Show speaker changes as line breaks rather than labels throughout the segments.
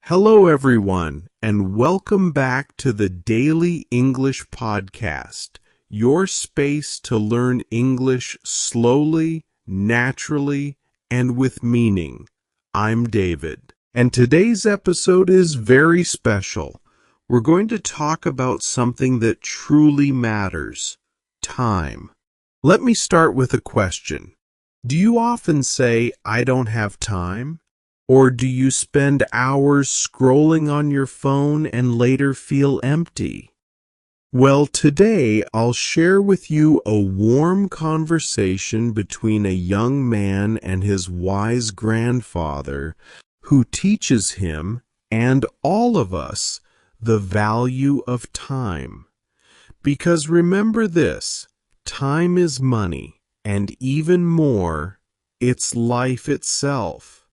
Hello, everyone, and welcome back to the Daily English Podcast, your space to learn English slowly, naturally, and with meaning. I'm David, and today's episode is very special. We're going to talk about something that truly matters: time. Let me start with a question. Do you often say, "I don't have time"? Or do you spend hours scrolling on your phone and later feel empty? Well, today I'll share with you a warm conversation between a young man and his wise grandfather who teaches him and all of us the value of time. Because remember this, time is money, and even more, it's life itself.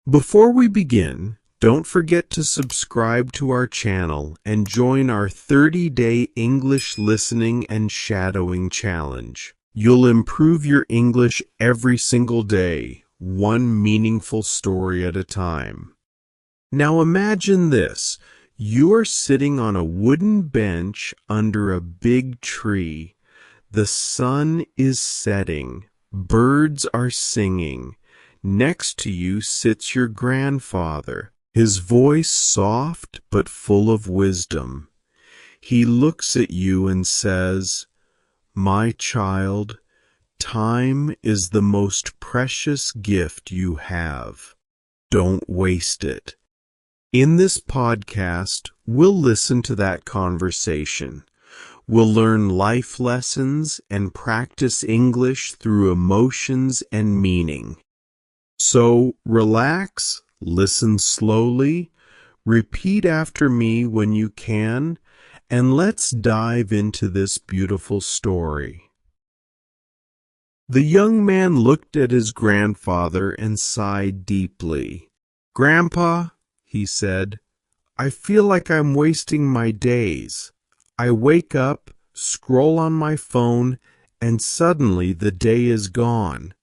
Before we begin, don't forget to subscribe to our channel and join our 30-day English listening and shadowing challenge. You'll improve your English every single day, one meaningful story at a time. Now imagine this. You are sitting on a wooden bench under a big tree. The sun is setting. Birds are singing. Next to you sits your grandfather, his voice soft but full of wisdom. He looks at you and says, "My child, time is the most precious gift you have. Don't waste it." In this podcast, we'll listen to that conversation. We'll learn life lessons and practice English through emotions and meaning. So relax, listen slowly, repeat after me when you can, and let's dive into this beautiful story. The young man looked at his grandfather and sighed deeply. "Grandpa," he said, "I feel like I'm wasting my days. I wake up, scroll on my phone, and suddenly the day is gone."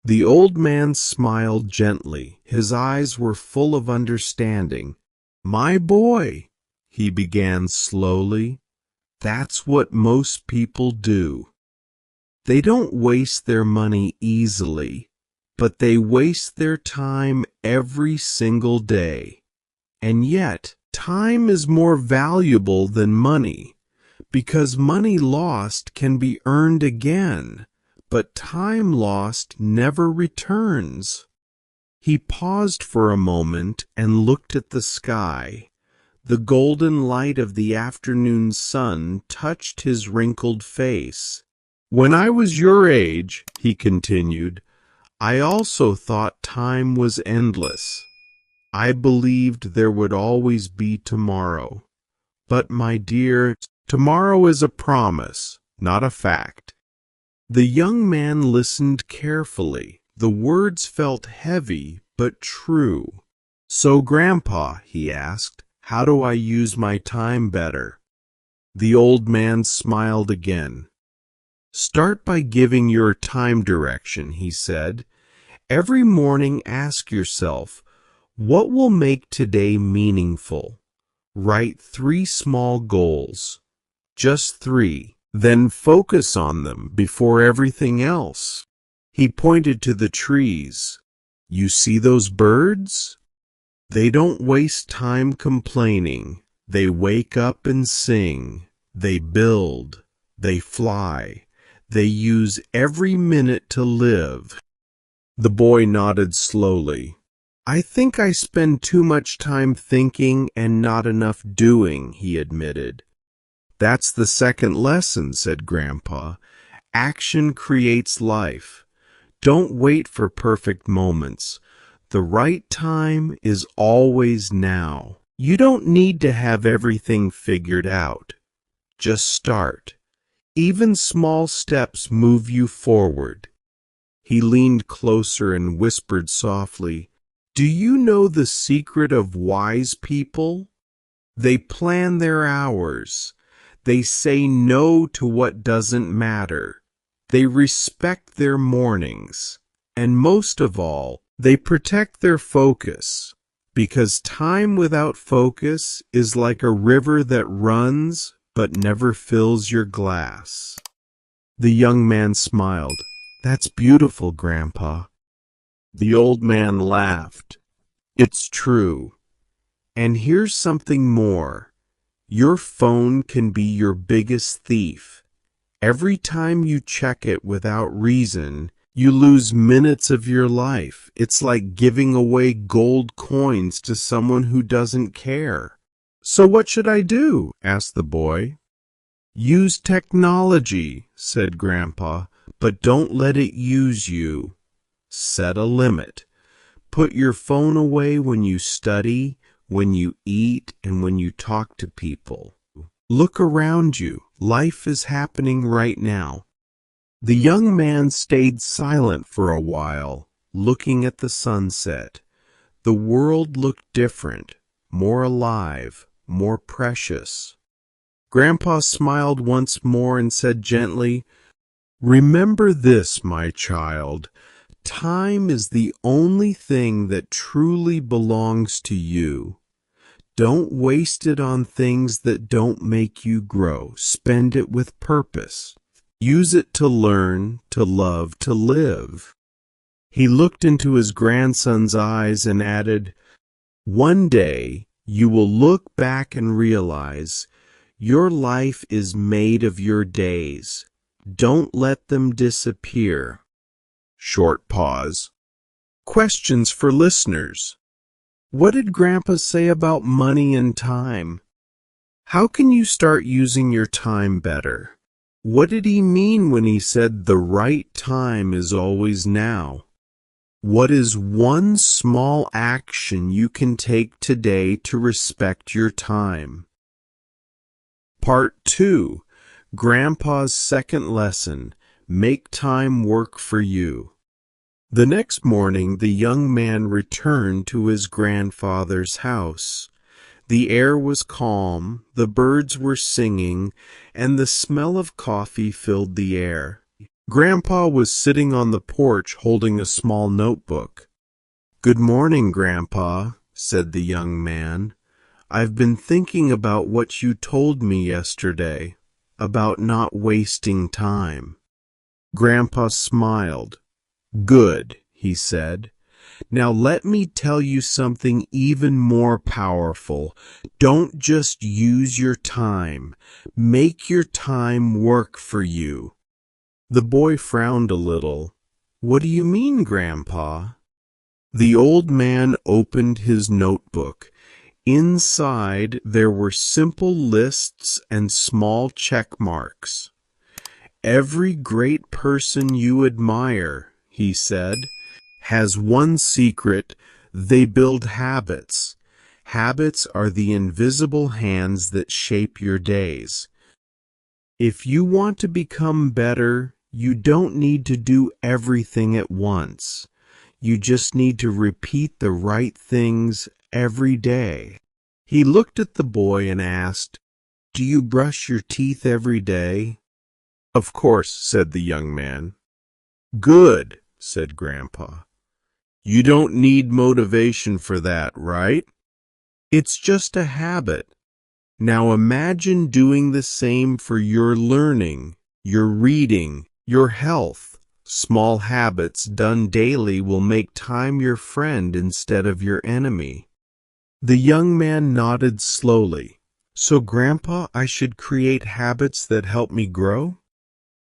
The old man smiled gently. His eyes were full of understanding. "My boy," he began slowly, "that's what most people do. They don't waste their money easily, but they waste their time every single day. And yet, time is more valuable than money, because money lost can be earned again. But time lost never returns." He paused for a moment and looked at the sky. The golden light of the afternoon sun touched his wrinkled face. "When I was your age," he continued, "I also thought time was endless. I believed there would always be tomorrow. But, my dear, tomorrow is a promise, not a fact." The young man listened carefully. The words felt heavy but true. "So, Grandpa," he asked, "how do I use my time better?" The old man smiled again. "Start by giving your time direction," he said. "Every morning ask yourself, what will make today meaningful? Write 3 small goals. Just 3. Then focus on them before everything else." He pointed to the trees. "You see those birds? They don't waste time complaining. They wake up and sing. They build. They fly. They use every minute to live." The boy nodded slowly. "I think I spend too much time thinking and not enough doing," he admitted. "That's the second lesson," said Grandpa. "Action creates life. Don't wait for perfect moments. The right time is always now. You don't need to have everything figured out. Just start. Even small steps move you forward." He leaned closer and whispered softly, "Do you know the secret of wise people? They plan their hours. They say no to what doesn't matter. They respect their mornings. And most of all, they protect their focus. Because time without focus is like a river that runs but never fills your glass. The young man smiled. That's beautiful, Grandpa. The old man laughed. It's true. And here's something more. Your phone can be your biggest thief. Every time you check it without reason, you lose minutes of your life. It's like giving away gold coins to someone who doesn't care. So what should I do? Asked the boy. Use technology, said Grandpa, but don't let it use you. Set a limit. Put your phone away when you study, when you eat, and when you talk to people. Look around you. Life is happening right now. The young man stayed silent for a while, looking at the sunset. The world looked different, more alive, more precious. Grandpa smiled once more and said gently, Remember this, my child. Time is the only thing that truly belongs to you. Don't waste it on things that don't make you grow. Spend it with purpose. Use it to learn, to love, to live. He looked into his grandson's eyes and added, One day you will look back and realize your life is made of your days. Don't let them disappear. Short pause. Questions for listeners. What did Grandpa say about money and time? How can you start using your time better? What did he mean when he said the right time is always now? What is one small action you can take today to respect your time? Part 2. Grandpa's second lesson. Make time work for you. The next morning, the young man returned to his grandfather's house. The air was calm, the birds were singing, and the smell of coffee filled the air. Grandpa was sitting on the porch holding a small notebook. Good morning, Grandpa, said the young man. I've been thinking about what you told me yesterday, about not wasting time. Grandpa smiled. Good, he said. Now let me tell you something even more powerful. Don't just use your time. Make your time work for you. The boy frowned a little. What do you mean, Grandpa? The old man opened his notebook. Inside there were simple lists and small check marks. Every great person you admire, he said, has one secret. They build habits. Habits are the invisible hands that shape your days. If you want to become better, you don't need to do everything at once. You just need to repeat the right things every day. He looked at the boy and asked, Do you brush your teeth every day? Of course, said the young man. Good, said Grandpa. You don't need motivation for that, right? It's just a habit. Now imagine doing the same for your learning, your reading, your health. Small habits done daily will make time your friend instead of your enemy. The young man nodded slowly. So, Grandpa, I should create habits that help me grow?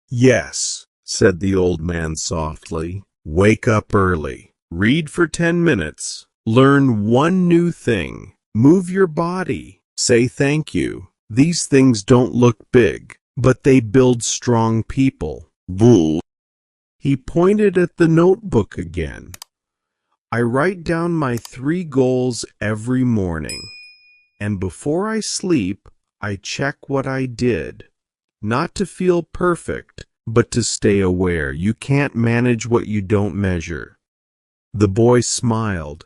Yes, said the old man softly. Wake up early. Read for 10 minutes. Learn one new thing. Move your body. Say thank you. These things don't look big, but they build strong people. Bull. He pointed at the notebook again. I write down my 3 goals every morning, and before I sleep, I check what I did. Not to feel perfect, but to stay aware. You can't manage what you don't measure. The boy smiled.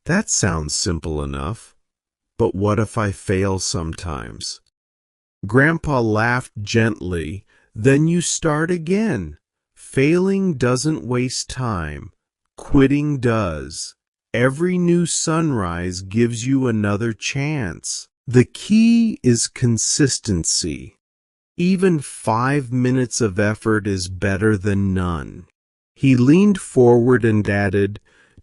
That sounds simple enough. But what if I fail sometimes? Grandpa laughed gently. Then you start again. Failing doesn't waste time. Quitting does. Every new sunrise gives you another chance. The key is consistency. Even 5 minutes of effort is better than none. He leaned forward and added,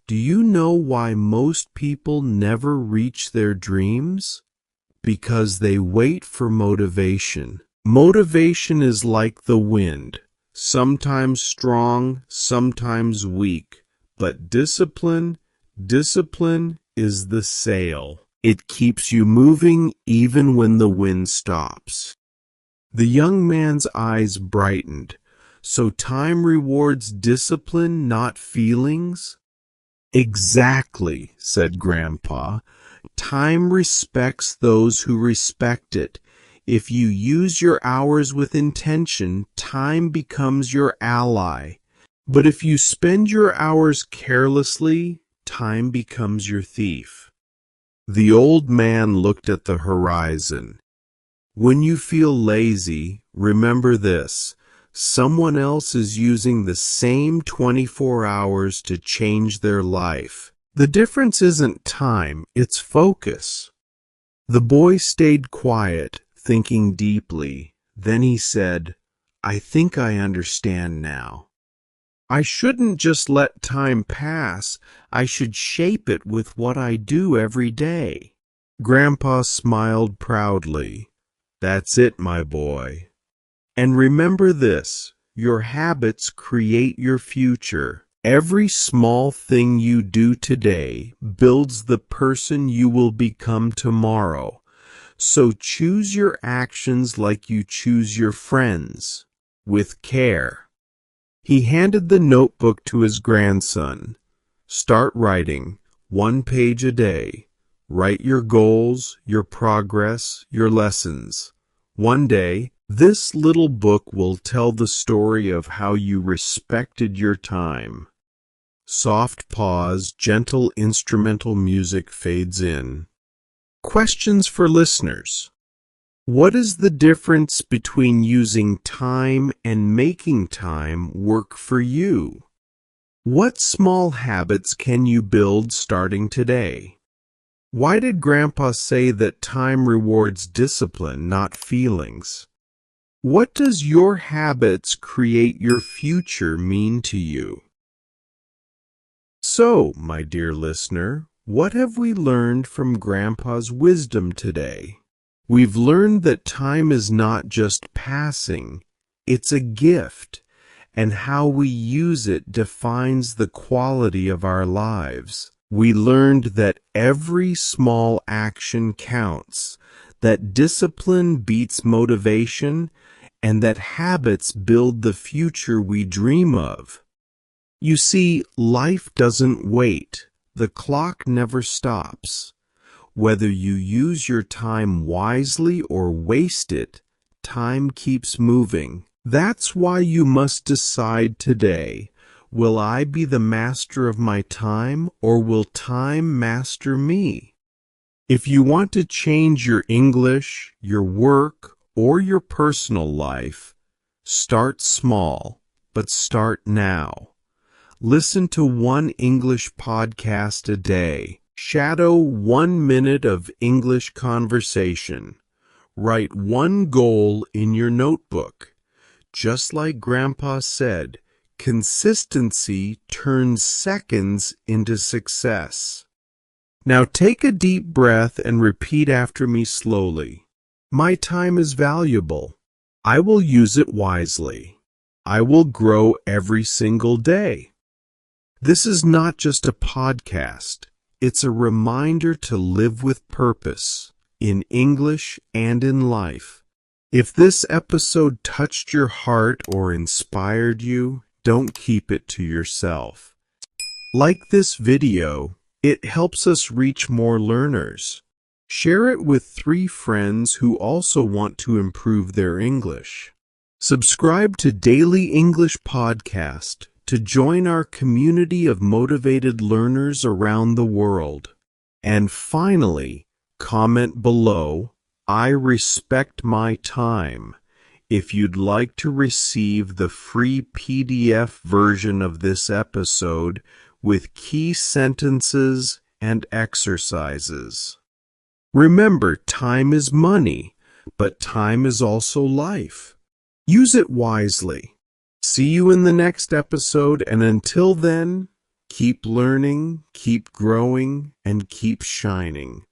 "Do you know why most people never reach their dreams? Because they wait for motivation. Motivation is like the wind, sometimes strong, sometimes weak. But discipline is the sail. It keeps you moving even when the wind stops." The young man's eyes brightened. "So time rewards discipline, not feelings?" "Exactly," said Grandpa. "Time respects those who respect it. If you use your hours with intention, time becomes your ally. But if you spend your hours carelessly, time becomes your thief." The old man looked at the horizon. "When you feel lazy, remember this. Someone else is using the same 24 hours to change their life. The difference isn't time, it's focus." The boy stayed quiet, thinking deeply. Then he said, "I think I understand now. I shouldn't just let time pass. I should shape it with what I do every day." Grandpa smiled proudly. "That's it, my boy. And remember this, your habits create your future. Every small thing you do today builds the person you will become tomorrow. So choose your actions like you choose your friends, with care." He handed the notebook to his grandson. "Start writing, 1 page a day. Write your goals, your progress, your lessons. One day, this little book will tell the story of how you respected your time." Soft pause, gentle instrumental music fades in. Questions for listeners. What is the difference between using time and making time work for you? What small habits can you build starting today? Why did Grandpa say that time rewards discipline, not feelings? What does your habits create your future mean to you? So, my dear listener, what have we learned from Grandpa's wisdom today? We've learned that time is not just passing, it's a gift, and how we use it defines the quality of our lives. We learned that every small action counts, that discipline beats motivation, and that habits build the future we dream of. You see, life doesn't wait. The clock never stops. Whether you use your time wisely or waste it, time keeps moving. That's why you must decide today, will I be the master of my time, or will time master me? If you want to change your English, your work, or your personal life, start small, but start now. Listen to one English podcast a day. Shadow 1 minute of English conversation. Write one goal in your notebook. Just like Grandpa said, consistency turns seconds into success. Now take a deep breath and repeat after me slowly. My time is valuable. I will use it wisely. I will grow every single day. This is not just a podcast. It's a reminder to live with purpose, in English and in life. If this episode touched your heart or inspired you, don't keep it to yourself. Like this video, it helps us reach more learners. Share it with 3 friends who also want to improve their English. Subscribe to Daily English Podcast to join our community of motivated learners around the world. And finally, comment below, "I respect my time," if you'd like to receive the free PDF version of this episode with key sentences and exercises. Remember, time is money, but time is also life. Use it wisely. See you in the next episode, and until then, keep learning, keep growing, and keep shining.